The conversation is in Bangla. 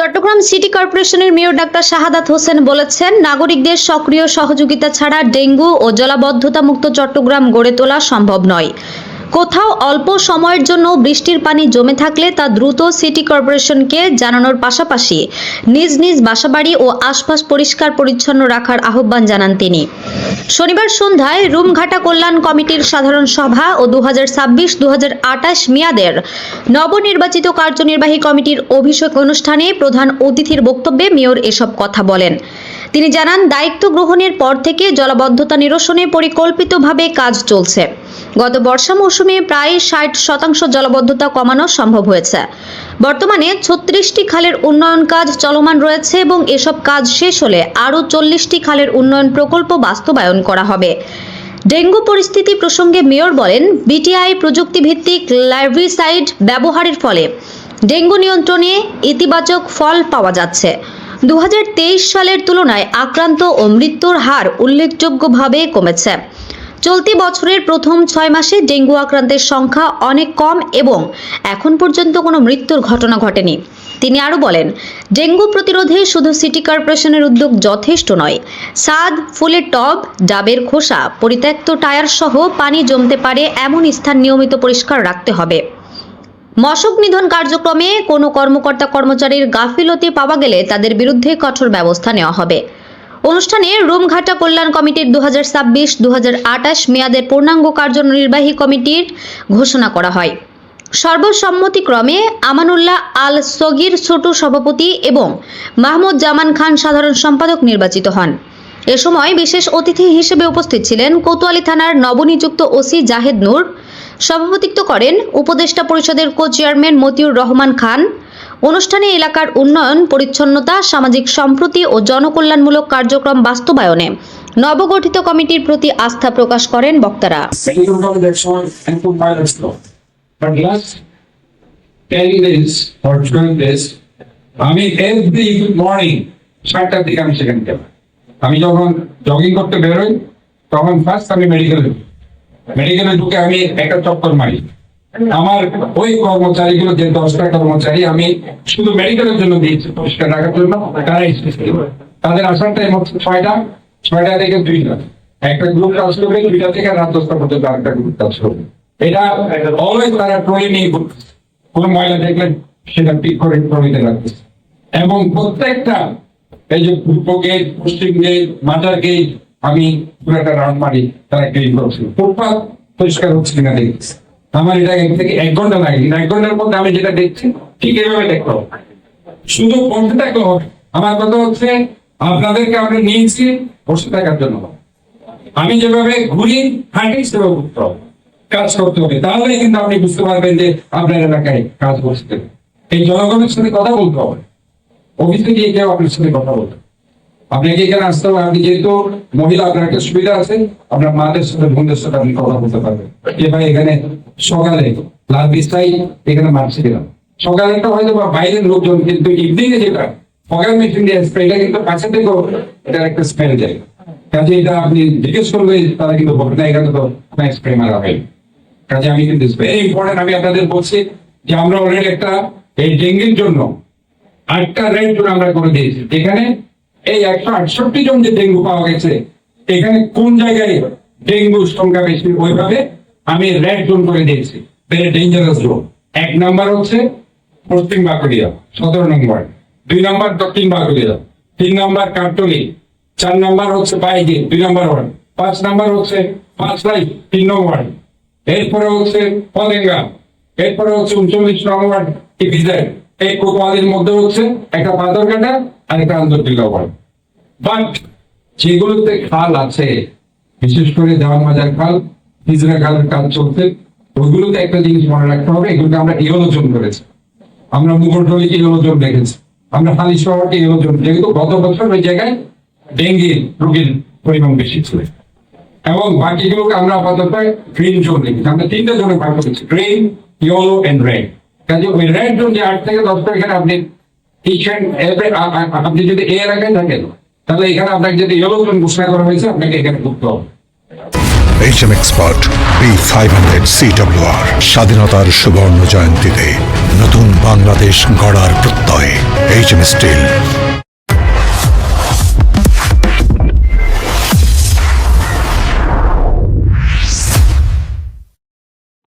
চট্টগ্রাম সিটি কর্পোরেশনের মেয়র ডাক্তার শাহাদাত হোসেন বলেছেন, নাগরিকদের সক্রিয় সহযোগিতা ছাড়া ডেঙ্গু ও জলাবদ্ধতা মুক্ত চট্টগ্রাম গড়ে তোলা সম্ভব নয়। কোথাও অল্প সময়ের জন্য বৃষ্টির পানি জমে থাকলে তা দ্রুত সিটি কর্পোরেশনকে জানানোর পাশাপাশি নিজ নিজ বাসাবাড়ি ও আশপাশ পরিষ্কার পরিচ্ছন্ন রাখার আহ্বান জানান তিনি। শনিবার সন্ধ্যায় রুমঘাটা কল্যাণ কমিটির সাধারণ সভা ও 2026-2028 মেয়াদের নবনির্বাচিত কার্যনির্বাহী কমিটির অভিষেক অনুষ্ঠানে প্রধান অতিথির বক্তব্যে মেয়র এসব কথা বলেন। তিনি জানান, দায়িত্ব গ্রহণের পর থেকে জলাবদ্ধতা নিরসনে পরিকল্পিতভাবে কাজ চলছে। গত বর্ষা মৌসুমে প্রায় 60% জলাবদ্ধতা কমানো সম্ভব হয়েছে। বর্তমানে 36টি খালের উন্নয়ন কাজ চলমান রয়েছে এবং এসব কাজ শেষ হলে আরও 40টি খালের উন্নয়ন প্রকল্প বাস্তবায়ন করা হবে। ডেঙ্গু পরিস্থিতি প্রসঙ্গে মেয়র বলেন, বিটিআই প্রযুক্তিভিত্তিক লার্ভিসাইড ব্যবহারের ফলে ডেঙ্গু নিয়ন্ত্রণে ইতিবাচক ফল পাওয়া যাচ্ছে। 2023 সালের তুলনায় আক্রান্ত ও মৃত্যুর হার উল্লেখযোগ্যভাবে কমেছে। চলতি বছরের প্রথম 6 মাসে ডেঙ্গু আক্রান্তের সংখ্যা অনেক কম এবং এখন পর্যন্ত কোনো মৃত্যুর ঘটনা ঘটেনি। তিনি আরও বলেন, ডেঙ্গু প্রতিরোধে শুধু সিটি কর্পোরেশনের উদ্যোগ যথেষ্ট নয়। ছাদ, ফুলের টব, ডাবের খোসা, পরিত্যক্ত টায়ার সহ পানি জমতে পারে এমন স্থান নিয়মিত পরিষ্কার রাখতে হবে। মশক নিধন কার্যক্রমে কোনো কর্মকর্তা-কর্মচারীর গাফিলতি পাওয়া গেলে তাদের বিরুদ্ধে কঠোর ব্যবস্থা নেওয়া হবে। অনুষ্ঠানে রুমঘাটা কল্যাণ কমিটির 2026-2028 মেয়াদের পূর্ণাঙ্গ কার্যনির্বাহী কমিটির ঘোষণা করা হয়। সর্বসম্মতিক্রমে আমানুল্লাহ আল সগির ছোট সভাপতি এবং মাহমুদ জামান খান সাধারণ সম্পাদক নির্বাচিত হন। এ সময় বিশেষ অতিথি হিসেবে উপস্থিত ছিলেন কোতোয়ালী থানার নবনিযুক্ত ওসি জাহেদ নূর। সভাপতিত্ব করেন উপদেষ্টা পরিষদের কো-চেয়ারম্যান মতিউর রহমান খান। অনুষ্ঠানে এলাকার উন্নয়ন, পরিচ্ছন্নতা, সামাজিক সম্প্রীতি ও জনকল্যাণমূলক কার্যক্রম বাস্তবায়নে নবগঠিত কমিটির প্রতি আস্থা প্রকাশ করেন বক্তারা। আমি এভরি মর্নিং 7টার দিকে আমি সেখানে যাব। আমি যখন জগিং করতে বেরোই তখন ফার্স্ট আমি মেডিকেলে ঢুকে আমি একটা চক্কর মারি। আমার ওই কর্মচারীগুলো যে 10টা কর্মচারী আমি শুধু মেডিকেলের জন্য দিয়েছি পরিষ্কার রাখার জন্য, তারা তাদের আসার টাইম হচ্ছে 6টা থেকে 2টা। একটা গ্রুপ কাজ করবে 2টা থেকে রাত 10টা পর্যন্ত আরেকটা গ্রুপ কাজ করবে। এটা অলওয়েজ তারা ট্রেনিং কোনো ময়লা দেখলে সেটা পিক করে ট্রলিতে রাখতেছে এবং প্রত্যেকটা এই যে পূর্ব গেট, পশ্চিম গেট, মাজার গেট আমি পুরো একটা রাউন্ড মারি, তারা ক্লিন করছে। ফুটপাথ পরিষ্কার হচ্ছে কিনা দেখছি। আমার এটা 1 থেকে 1 ঘন্টা লাগে। 1 ঘন্টার মধ্যে আমি যেটা দেখছি ঠিক এইভাবে দেখতে হবে, শুধু বসে থাকলে হবে। আমার কথা হচ্ছে আপনাদেরকে আমরা নিয়েছি বসে থাকার জন্য। আমি যেভাবে ঘুরি হাঁটি সেভাবে ঘুরতে হবে, কাজ করতে হবে। তাহলে কিন্তু আপনি বুঝতে পারবেন যে আপনার এলাকায় কাজ করতে। এই জনগণের সাথে কথা বলতে হবে, অফিসে গিয়ে কেউ আপনার সাথে কথা বলতে। আপনাকে এখানে আসতে হবে। আপনি যেহেতু মহিলা, আপনার একটা সুবিধা আছে, আপনার মাদের সাথে, বোনদের সাথে আপনি কথা বলতে পারবেন যে ভাই এখানে সকালে লালবিস্তাই এখানে মারছে কিনা। সকালেরটা হয়তো বা বাইরের লোকজন, কিন্তু ইভিনিং এ যেটা ফগার মেশিন দিয়ে স্প্রেটা কিন্তু কাছে থেকেও এটার একটা স্মেল যায়। কাজে এটা আপনি জিজ্ঞেস করলে তারা কিন্তু বলবে না এখানে তো স্প্রে মারা হয়। কাজে আমি কিন্তু ভেরি ইম্পর্টেন্ট, আমি আপনাদের বলছি যে আমরা অলরেডি একটা এই ডেঙ্গুর জন্য 8টা রেড জোন আমরা করে দিয়েছি। এখানে এই 168 জন যে ডেঙ্গু পাওয়া গেছে, এখানে কোন জায়গায় ডেঙ্গু সংখ্যা বেশি ওইভাবে আমি রেড জোন করে দিয়েছি, ভেরি ডেঞ্জারাস জোন। 1 নাম্বার হচ্ছে পশ্চিম বাঁকুড়িয়া 17 নম্বর, 2 নম্বর দক্ষিণ বাঁকুড়িয়া, 3 নম্বর কাটলি, 4 নম্বর হচ্ছে বাইগে 2 নম্বর ওয়ার্ড, 5 নম্বর হচ্ছে 5 লাইট 3 নম্বর, এরপরে হচ্ছে পলেঙ্গা, এরপরে হচ্ছে 39 নম্বর ইপিজেড। এই কোতোয়ালির মধ্যে হচ্ছে একটা পাথরঘাটা আর একটা আন্তর্জাতিক ওয়ার্ড। বাট যেগুলোতে খাল আছে, বিশেষ করে দেওয়ান বাজার খাল, হিজরা খালের কাজ চলছে, ওইগুলোতে একটা জিনিস মনে রাখতে হবে, এগুলোকে আমরা ইয়েলো জোন করেছি। আমরা মুগরটলিকে ইয়েলো জোন রেখেছি, আমরা হালি শহরকে ইয়েলো জোন, যেহেতু গত বছর ওই জায়গায় ডেঙ্গির রোগীর পরিমাণ বেশি ছিল। এবং বাকিগুলোকে আমরা আপাতত গ্রিন জোন রেখেছি। আমরা 3টা জোনে ভাগ করেছি, গ্রিন, ইয়েলো এন্ড রেড। কাজে ওই রেড জোন যে 8 থেকে 10টা, এখানে আপনি আপনি যদি এ এলাকায় থাকেন তাহলে এখানে আপনাকে যদি ইয়েলো জোন ঘোষণা করা হয়েছে, আপনাকে এখানে ঢুকতে হবে। HM Expert B500 CWR স্বাধীনতার সুবর্ণ জয়ন্তীতে নতুন বাংলাদেশ গড়ার প্রত্যয়। HM still,